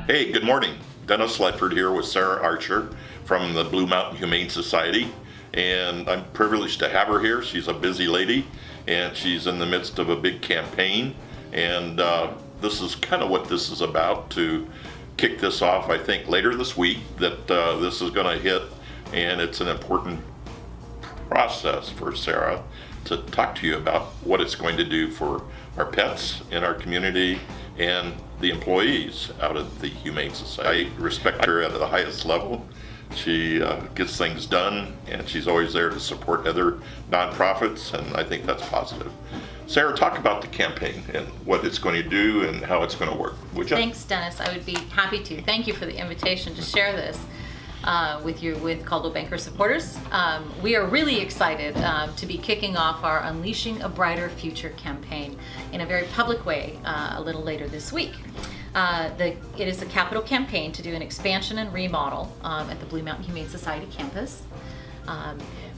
Hey, good morning. Dennis Ledford here with Sara Archer from the Blue Mountain Humane Society, and I'm privileged to have her here. She's a busy lady, and she's in the midst of a big campaign, and this is kind of what this is about, to kick this off, I think, later this week, that this is going to hit, and it's an important process for Sara to talk to you about what it's going to do for our pets in our community and the employees out of the Humane Society. I respect her at the highest level. She gets things done, and she's always there to support other nonprofits, and I think that's positive. Sara, talk about the campaign and what it's going to do and how it's going to work, would you? Thanks, Dennis. I would be happy to. Thank you for the invitation to share this with Coldwell Banker supporters. We are really excited to be kicking off our Unleashing a Brighter Future campaign in a very public way a little later this week. It is a capital campaign to do an expansion and remodel at the Blue Mountain Humane Society campus.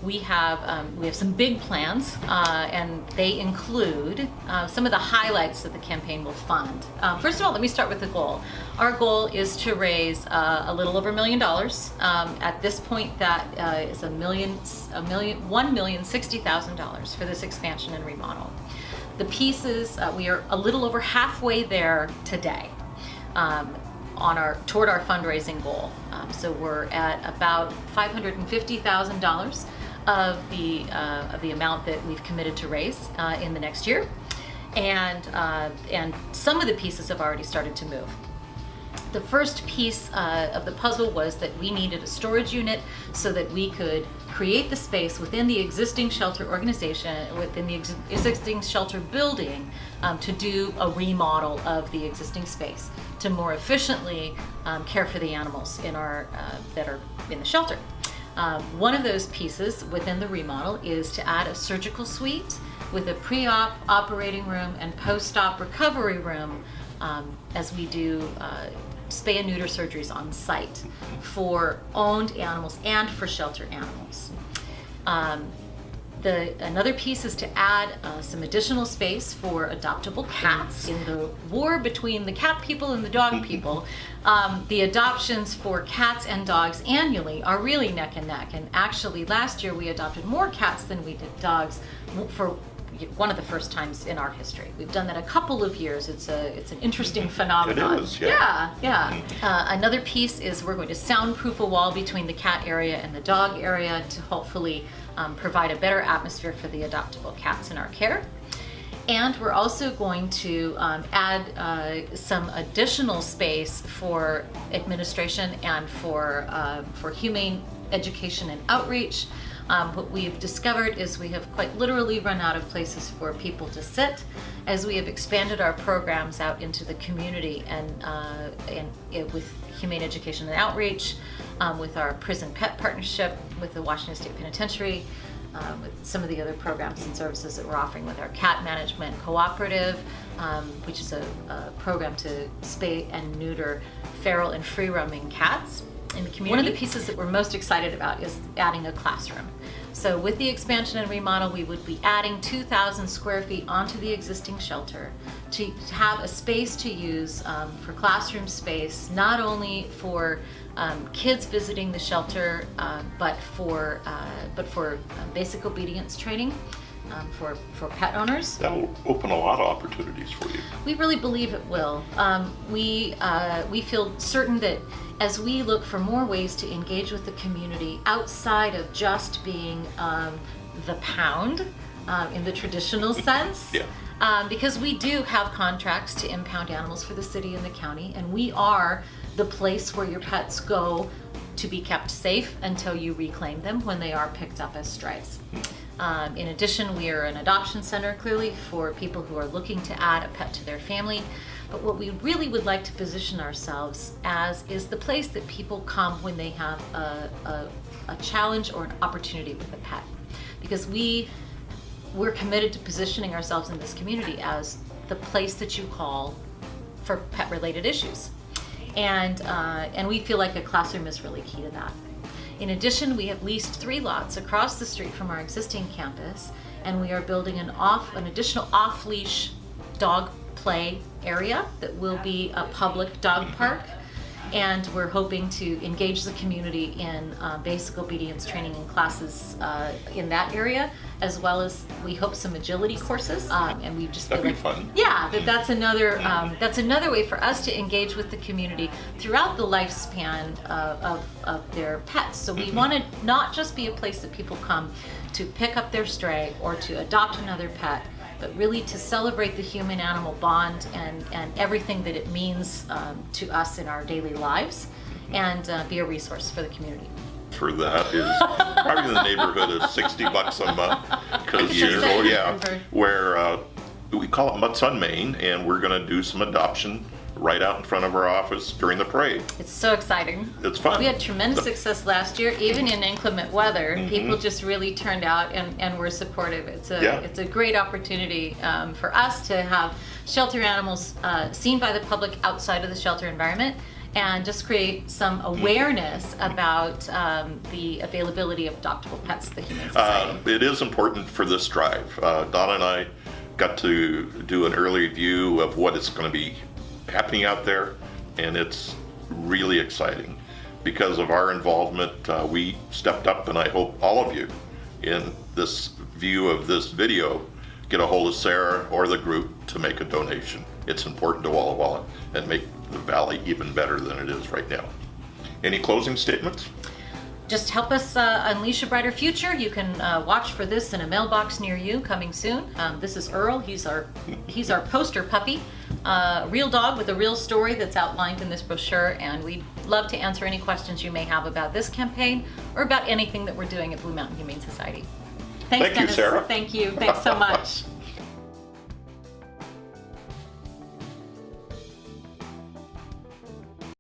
We have some big plans, and they include some of the highlights that the campaign will fund. First of all, let me start with the goal. Our goal is to raise a little over $1 million. At this point, that is $1,060,000 for this expansion and remodel. The pieces, we are a little over halfway there today. Toward our fundraising goal. So we're at about $550,000 of the amount that we've committed to raise in the next year, and some of the pieces have already started to move. The first piece of the puzzle was that we needed a storage unit so that we could create the space within the existing shelter organization, within the existing shelter building, to do a remodel of the existing space to more efficiently care for the animals that are in the shelter. One of those pieces within the remodel is to add a surgical suite with a pre-op operating room and post-op recovery room, as we do spay and neuter surgeries on site for owned animals and for shelter animals. Another piece is to add some additional space for adoptable cats. In the war between the cat people and the dog people, the adoptions for cats and dogs annually are really neck and neck. And actually, last year we adopted more cats than we did dogs for one of the first times in our history. We've done that a couple of years. It's an interesting phenomenon. It is, yeah. Yeah. Another piece is we're going to soundproof a wall between the cat area and the dog area to hopefully provide a better atmosphere for the adoptable cats in our care. And we're also going to add some additional space for administration and for humane education and outreach. What we've discovered is we have quite literally run out of places for people to sit as we have expanded our programs out into the community and with humane education and outreach, with our prison pet partnership with the Washington State Penitentiary, with some of the other programs and services that we're offering with our cat management cooperative, which is a program to spay and neuter feral and free roaming cats in the community. One of the pieces that we're most excited about is adding a classroom. So with the expansion and remodel, we would be adding 2,000 square feet onto the existing shelter to have a space to use for classroom space, not only for kids visiting the shelter, but for basic obedience training for pet owners. That'll open a lot of opportunities for you. We really believe it will. We feel certain that as we look for more ways to engage with the community outside of just being the pound in the traditional sense, because we do have contracts to impound animals for the city and the county, and we are the place where your pets go to be kept safe until you reclaim them when they are picked up as strays. In addition, we are an adoption center, clearly, for people who are looking to add a pet to their family. But what we really would like to position ourselves as is the place that people come when they have a challenge or an opportunity with a pet. Because we're committed to positioning ourselves in this community as the place that you call for pet-related issues. And we feel like a classroom is really key to that. In addition, we have leased 3 lots across the street from our existing campus, and we are building an additional off-leash dog play area that will be a public dog park And we're hoping to engage the community in basic obedience training and classes in that area, as well as we hope some agility courses. And we just That'd feel be fun. Yeah, that's another way for us to engage with the community throughout the lifespan of their pets. So we want to not just be a place that people come to pick up their stray or to adopt another pet, but really to celebrate the human-animal bond and everything that it means to us in our daily lives, and be a resource for the community. For that is probably in the neighborhood of $60 a month, because where we call it Mutts on Main, and we're going to do some adoption right out in front of our office during the parade. It's so exciting. It's fun. We had tremendous success last year, even in inclement weather. People just really turned out and were supportive. It's a great opportunity for us to have shelter animals seen by the public outside of the shelter environment, and just create some awareness about the availability of adoptable pets at the Humane Society. It is important for this drive. Donna and I got to do an early view of what it's going to be happening out there, and it's really exciting. Because of our involvement, we stepped up, and I hope all of you in this view of this video get a hold of Sara or the group to make a donation. It's important to Walla Walla and make the valley even better than it is right now. Any closing statements? Just help us unleash a brighter future. You can watch for this in a mailbox near you coming soon. This is Earl. He's our poster puppy. Real dog with a real story that's outlined in this brochure, and we'd love to answer any questions you may have about this campaign or about anything that we're doing at Blue Mountain Humane Society. Thanks, Thank you, Dennis. Sara. Thank you. Thanks so much.